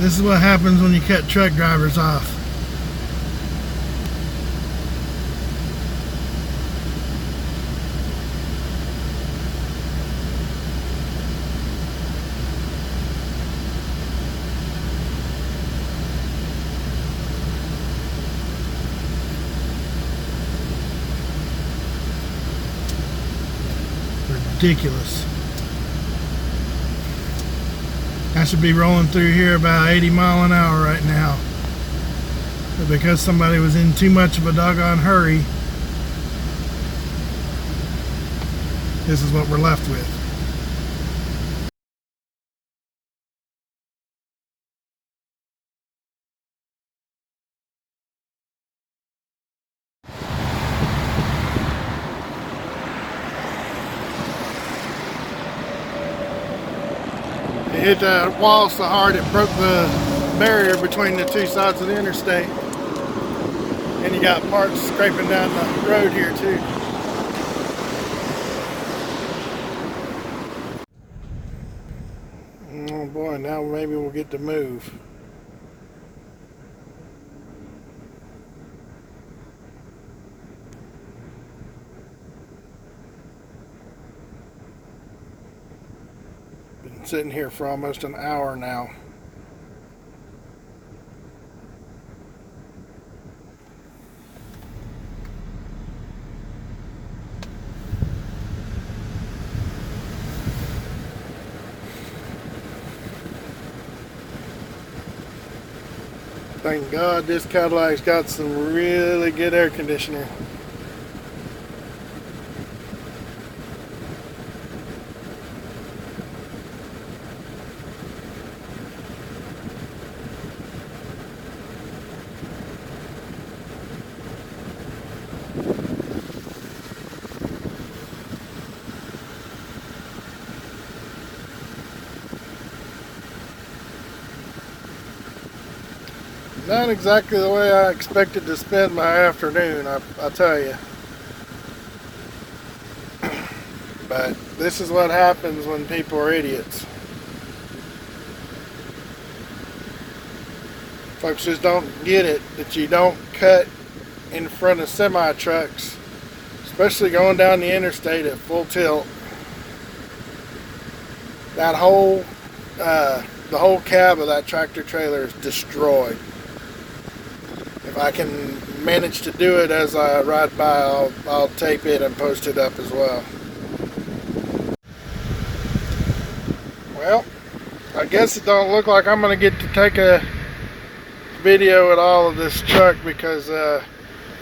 This is what happens when you cut truck drivers off. Ridiculous. I should be rolling through here about 80 miles an hour right now. But because somebody was in too much of a doggone hurry, this is what we're left with. It hit the wall so hard it broke the barrier between the two sides of the interstate. And you got parts scraping down the road here too. Oh boy, now maybe we'll get to move. Been sitting here for almost an hour now. Thank God this Cadillac's got some really good air conditioner. Not exactly the way I expected to spend my afternoon, I'll tell you. But this is what happens when people are idiots. Folks just don't get it that you don't cut in front of semi trucks, especially going down the interstate at full tilt. That whole, the whole cab of that tractor trailer is destroyed. If I can manage to do it as I ride by, I'll tape it and post it up as well. Well, I guess it don't look like I'm going to get to take a video at all of this truck because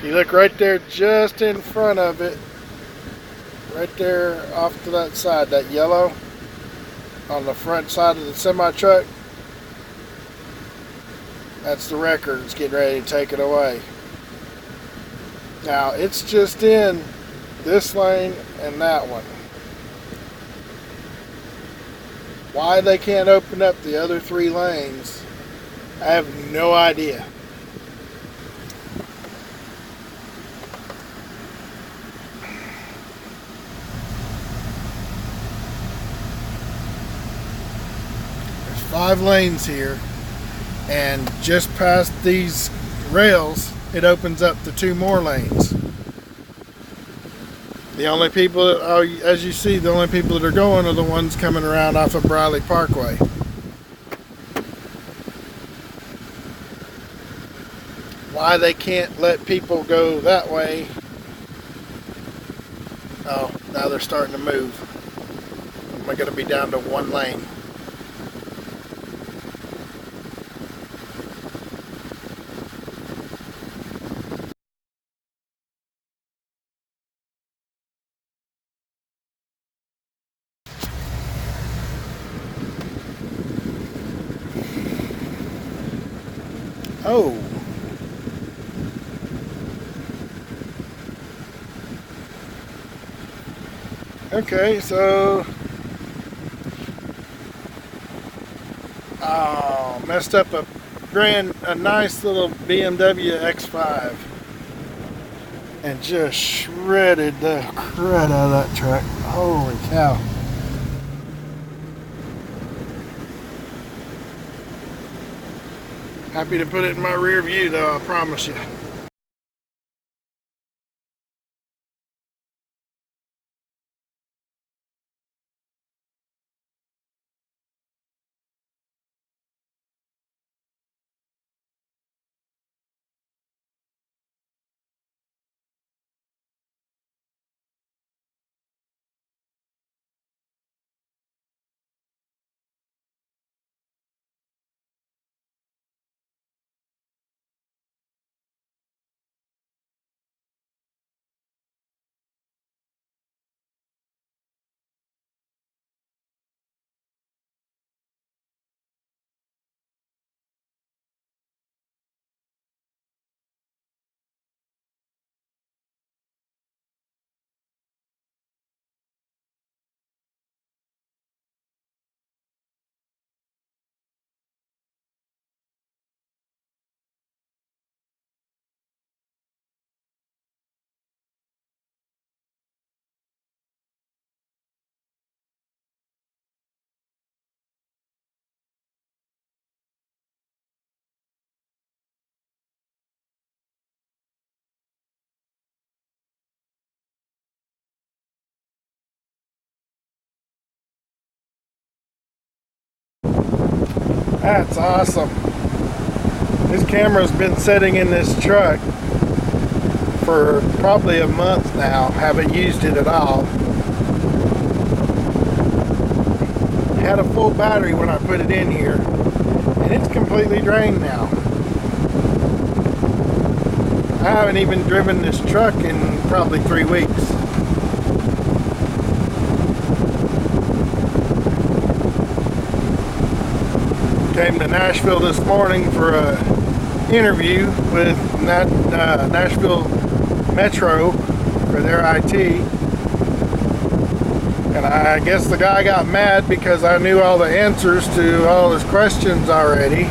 you look right there just in front of it, right there off to that side, that yellow on the front side of the semi truck. That's the wrecker that's getting ready to take it away. Now, it's just in this lane and that one. Why they can't open up the other 3 lanes, I have no idea. There's 5 lanes here. And just past these rails, it opens up to 2 more lanes. The only people that, as you see, the only people that are going are the ones coming around off of Briley Parkway. Why they can't let people go that way? Oh, now they're starting to move. Am I going to be down to 1 lane? Oh. Okay, so messed up a nice little BMW X5 and just shredded the crud out of that truck. Holy cow. Happy to put it in my rear view though, I promise you. That's awesome. This camera's been sitting in this truck for probably a month now. Haven't used it at all. It had a full battery when I put it in here, and it's completely drained now. I haven't even driven this truck in probably 3 weeks. Came to Nashville this morning for a interview with Nashville Metro for their IT, and I guess the guy got mad because I knew all the answers to all his questions already,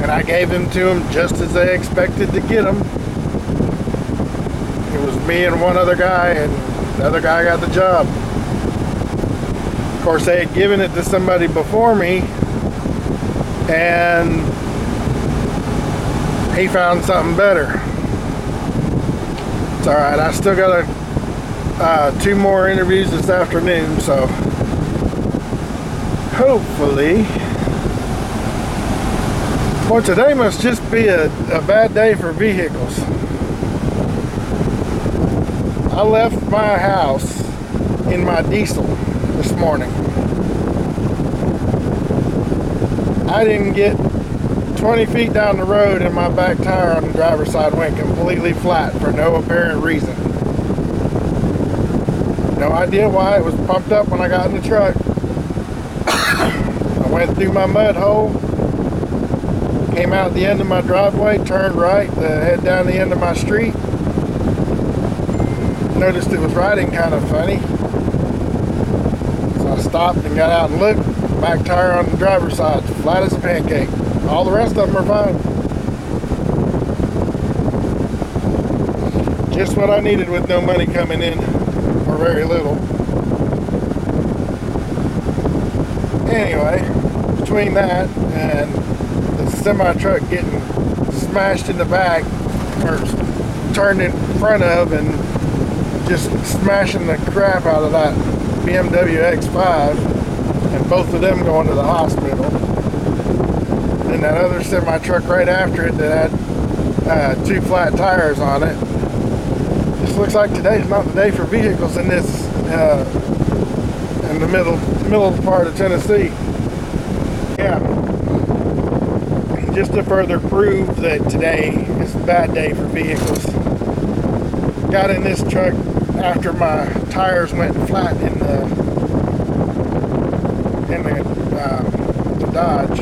and I gave them to him just as they expected to get them. It was me and one other guy, and the other guy got the job. Of course, they had given it to somebody before me, and he found something better. It's alright, I still got 2 more interviews this afternoon, so hopefully. Well, today must just be a bad day for vehicles. I left my house in my diesel this morning. I didn't get 20 feet down the road and my back tire on the driver's side went completely flat for no apparent reason. No idea why. It was pumped up when I got in the truck. I went through my mud hole, came out the end of my driveway, turned right to head down the end of my street. Noticed it was riding kind of funny. I stopped and got out and looked. Back tire on the driver's side, flat as a pancake. All the rest of them are fine. Just what I needed with no money coming in, or very little. Anyway, between that and the semi-truck getting smashed in the back, or turned in front of, and just smashing the crap out of that BMW X5, and both of them going to the hospital. And that other semi-truck right after it that had 2 flat tires on it. Just looks like today's not the day for vehicles in this in the middle part of Tennessee. Yeah. Just to further prove that today is a bad day for vehicles. Got in this truck after my tires went flat in the Dodge.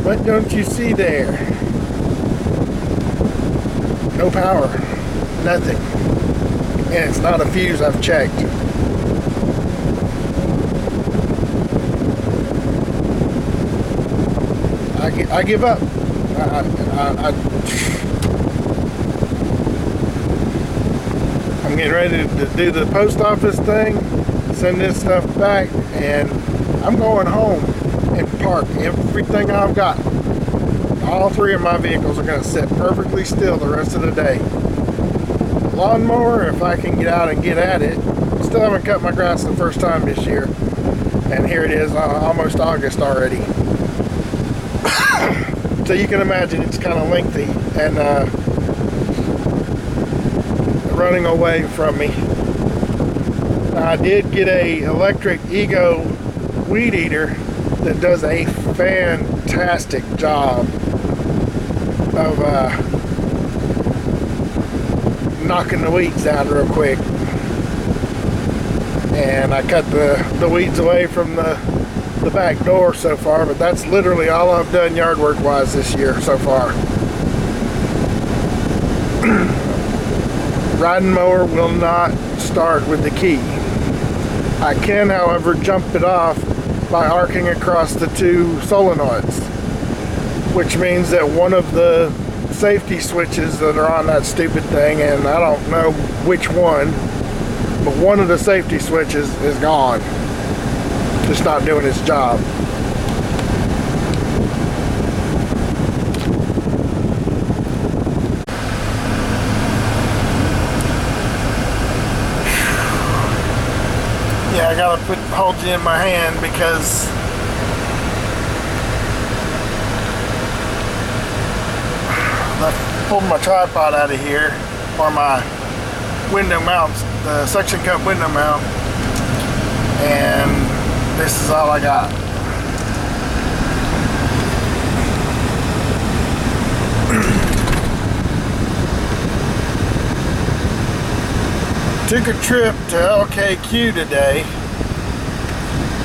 What don't you see there? No power, nothing, and it's not a fuse I've checked. I give up. I'm getting ready to do the post office thing, send this stuff back, and I'm going home and park everything I've got. All three of my vehicles are going to sit perfectly still the rest of the day. Lawnmower, if I can get out and get at it. Still haven't cut my grass the first time this year, and here it is, almost August already. So you can imagine it's kind of lengthy and running away from me. I did get a electric Ego weed eater that does a fantastic job of knocking the weeds down real quick. And I cut the weeds away from the back door so far, but that's literally all I've done yard work wise this year so far. Riding mower will not start with the key. I can, however, jump it off by arcing across the two solenoids, which means that one of the safety switches that are on that stupid thing, and I don't know which one, but one of the safety switches is gone. Just not doing its job. Yeah, I gotta hold you in my hand because I pulled my tripod out of here, or my window mounts, the suction cup window mount, and this is all I got. Took a trip to LKQ today.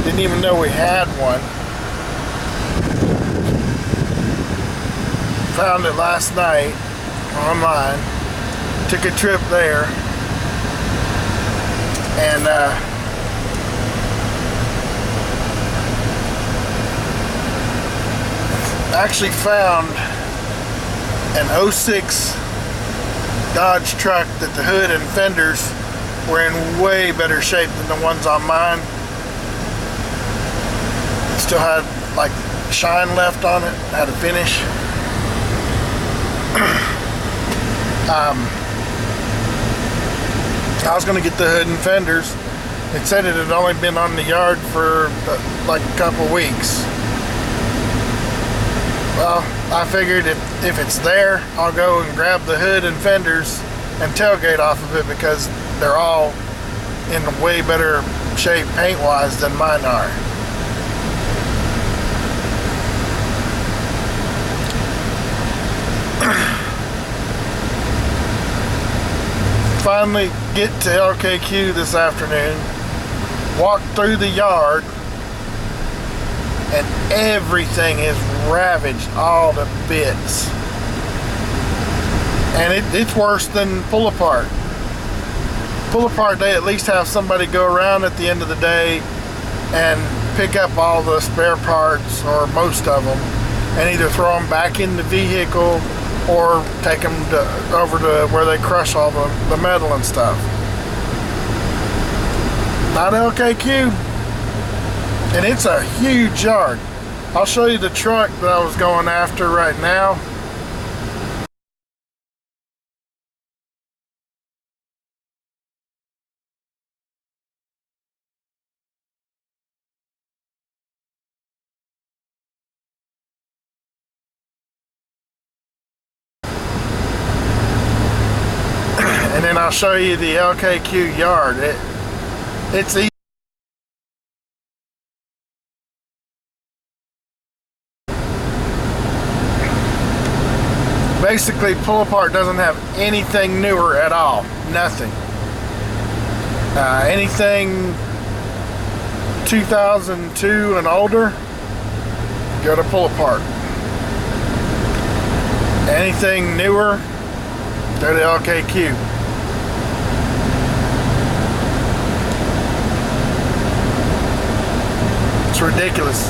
Didn't even know we had one. Found it last night online. Took a trip there. And actually found an 06 Dodge truck that the hood and fenders were in way better shape than the ones on mine. It still had like shine left on it, had a finish. I was going to get the hood and fenders. It said it had only been on the yard for like a couple weeks. Well, I figured if it's there, I'll go and grab the hood and fenders and tailgate off of it, because they're all in way better shape paint-wise than mine are. Finally get to LKQ this afternoon, walk through the yard, and everything is ravaged all to bits. And it's worse than pull apart. Pull apart, they at least have somebody go around at the end of the day and pick up all the spare parts, or most of them, and either throw them back in the vehicle or take them over to where they crush all the metal and stuff. Not LKQ. And it's a huge yard. I'll show you the truck that I was going after right now. And then I'll show you the LKQ yard. It's easy. Basically, pull apart doesn't have anything newer at all. Nothing. Anything 2002 and older, go to pull apart. Anything newer, go to LKQ. It's ridiculous.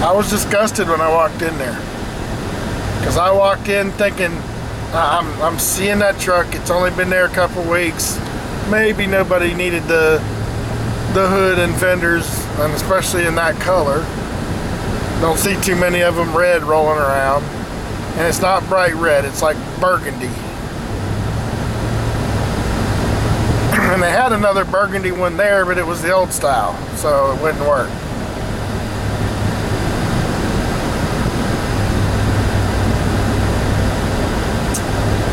I was disgusted when I walked in there, because I walked in thinking I'm seeing that truck. It's only been there a couple weeks. Maybe nobody needed the hood and fenders, and especially in that color. Don't see too many of them red rolling around. And it's not bright red, it's like burgundy. And they had another burgundy one there, but it was the old style, so it wouldn't work.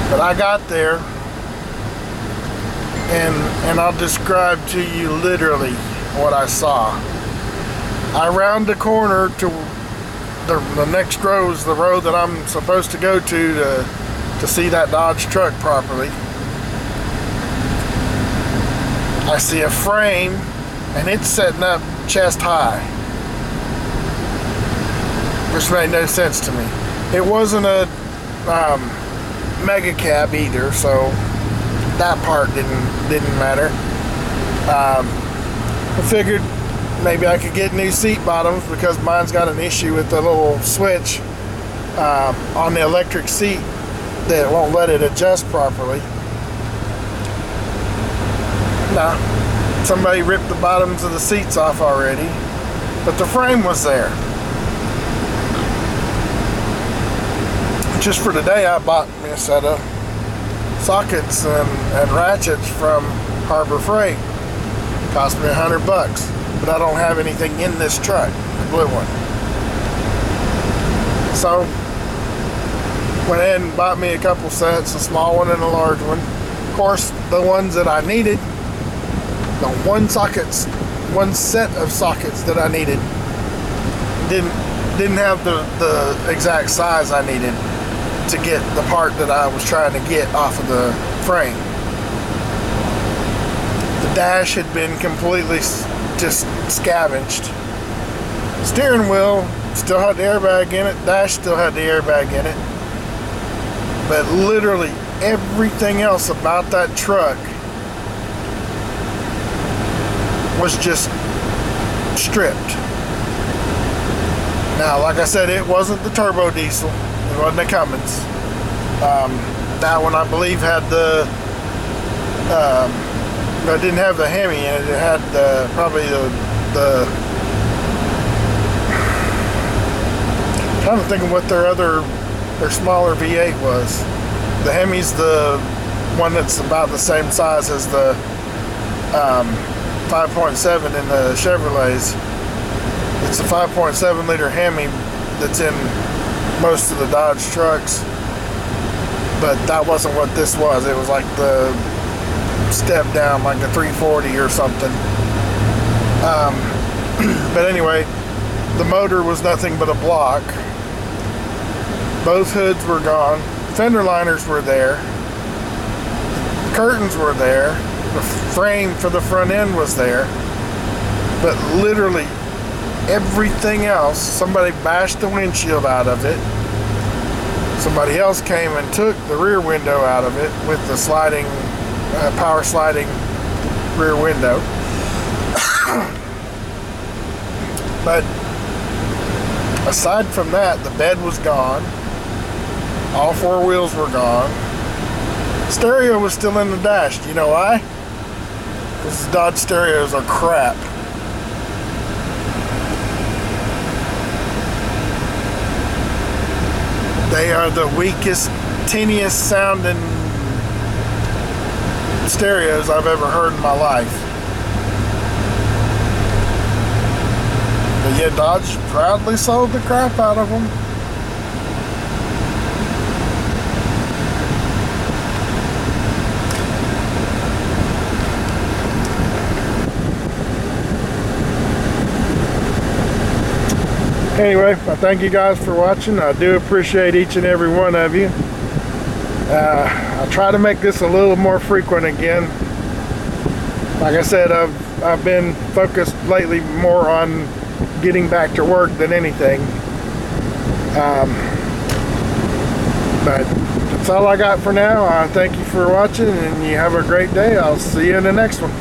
But I got there, and I'll describe to you literally what I saw. I round the corner to the next row is the road that I'm supposed to go to see that Dodge truck properly. I see a frame, and it's setting up chest high, which made no sense to me. It wasn't a mega cab either, so that part didn't matter. I figured maybe I could get new seat bottoms because mine's got an issue with the little switch on the electric seat that won't let it adjust properly. No, somebody ripped the bottoms of the seats off already, but the frame was there. Just for today, I bought me a set of sockets and ratchets from Harbor Freight. Cost me $100, but I don't have anything in this truck, the blue one. So, went ahead and bought me a couple sets, a small one and a large one. Of course, the ones that I needed, the one set of sockets that I needed, didn't have the exact size I needed to get the part that I was trying to get off of the frame. The dash had been completely just scavenged. Steering wheel still had the airbag in it, dash still had the airbag in it, but literally everything else about that truck was just stripped. Now, like I said, it wasn't the turbo diesel. It wasn't a Cummins. That one, I believe, had it didn't have the Hemi in it. It had probably the I'm trying to think of what their smaller V8 was. The Hemi's the one that's about the same size as the 5.7 in the Chevrolets. It's a 5.7 liter Hemi that's in most of the Dodge trucks, but that wasn't what this was. It was like the step down, like a 340 or something. But anyway, the motor was nothing but a block. Both hoods were gone. Fender liners were there. Curtains were there. The frame for the front end was there. But literally everything else, somebody bashed the windshield out of it. Somebody else came and took the rear window out of it with the sliding, power sliding rear window. But aside from that, the bed was gone. All four wheels were gone. Stereo was still in the dash. Do you know why? Because Dodge stereos are crap. They are the weakest, tiniest sounding stereos I've ever heard in my life. But yet Dodge proudly sold the crap out of them. Anyway, I thank you guys for watching. I do appreciate each and every one of you. I'll try to make this a little more frequent again. Like I said, I've been focused lately more on getting back to work than anything. But that's all I got for now. Thank you for watching, and you have a great day. I'll see you in the next one.